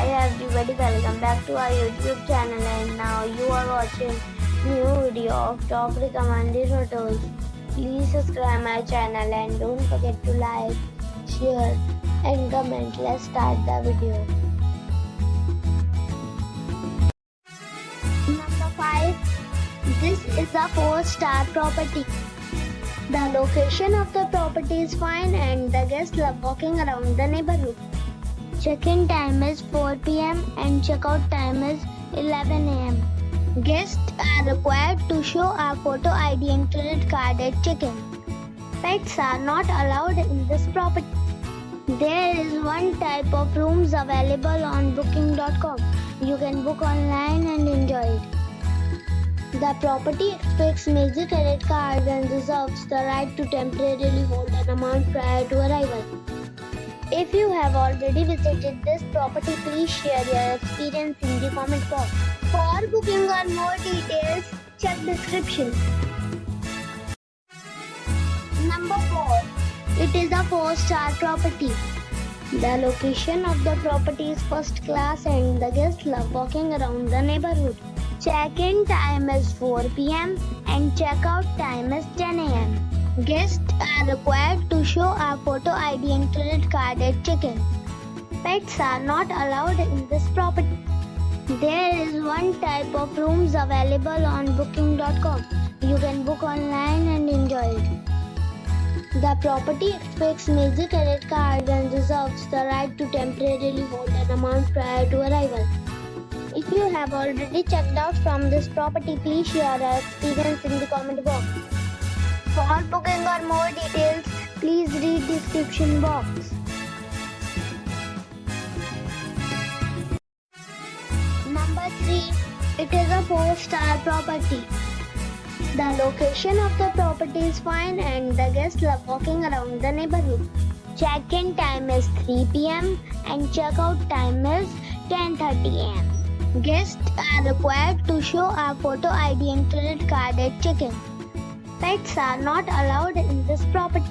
everybody, welcome back to our YouTube channel, and now you are watching new video of top recommended hotels. Please subscribe my channel and don't forget to like, share and comment. Let's start the video. Number 5. This is a 4-star property. The location of the property is fine and the guests love walking around the neighborhood. Check-in time is 4 p.m. and check-out time is 11 a.m. Guests are required to show a photo ID and credit card at check-in. Pets are not allowed in this property. There is one type of rooms available on booking.com. You can book online and enjoy it. The property expects major credit cards and reserves the right to temporarily hold an amount prior to arrival. If you have already visited this property, please share your experience in the comment box. For booking or more details, check description. Number 4. It is a 4-star property. The location of the property is first class and the guests love walking around the neighborhood. Check-in time is 4 p.m. and check-out time is 10 a.m. Guests are required to show a photo ID and credit card at check-in. Pets are not allowed in this property. There is one type of rooms available on booking.com. You can book online and enjoy it. The property expects major credit cards and reserves the right to temporarily hold an amount prior to arrival. If you have already checked out from this property, please share your experience in the comment box. For booking or more details, please read description box. Number 3. It is a 4-star property. The location of the property is fine and the guests love walking around the neighborhood. Check-in time is 3 p.m. and check-out time is 10:30 a.m. Guests are required to show a photo ID and credit card at check-in. Pets are not allowed in this property.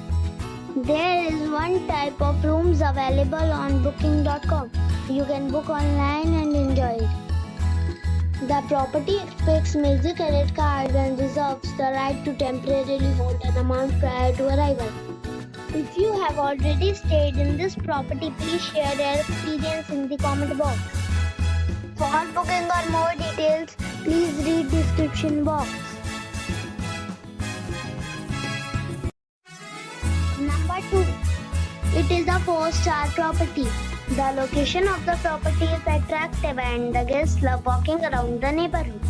There is one type of rooms available on booking.com. You can book online and enjoy it. The property expects major credit cards and reserves the right to temporarily hold an amount prior to arrival. If you have already stayed in this property, please share your experience in the comment box. For booking or more details, please read description box. Number 2. It is a 4-star property. The location of the property is attractive and the guests love walking around the neighborhood.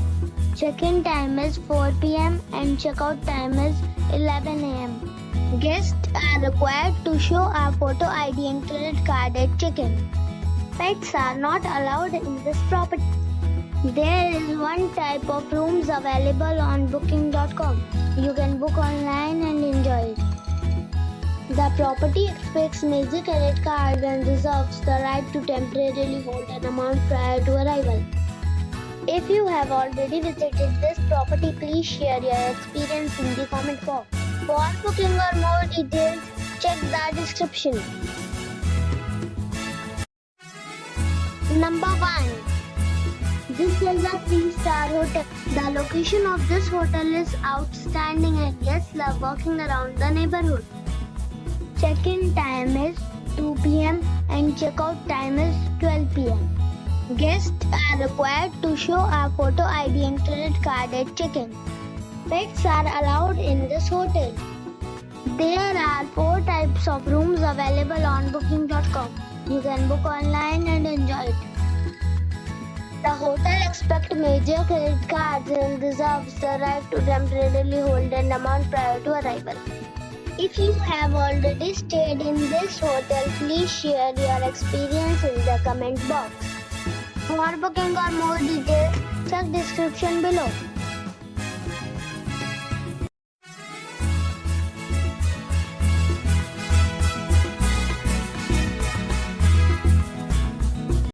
Check-in time is 4 p.m. and check-out time is 11 a.m. Guests are required to show a photo ID and credit card at check-in. Pets are not allowed in this property. There is one type of rooms available on booking.com. You can book online and enjoy it. The property expects major credit cards and reserves the right to temporarily hold an amount prior to arrival. If you have already visited this property, please share your experience in the comment box. For booking or more details, check the description. Number 1. This is a 3-star hotel. The location of this hotel is outstanding and guests love walking around the neighborhood. Check-in time is 2 p.m. and check-out time is 12 p.m. Guests are required to show a photo ID and credit card at check-in. Pets are allowed in this hotel. There are 4 types of rooms available on booking.com. You can book online and enjoy it. The hotel expects major credit cards and reserves the right to temporarily hold an amount prior to arrival. If you have already stayed in this hotel, please share your experience in the comment box. For booking or more details, check description below.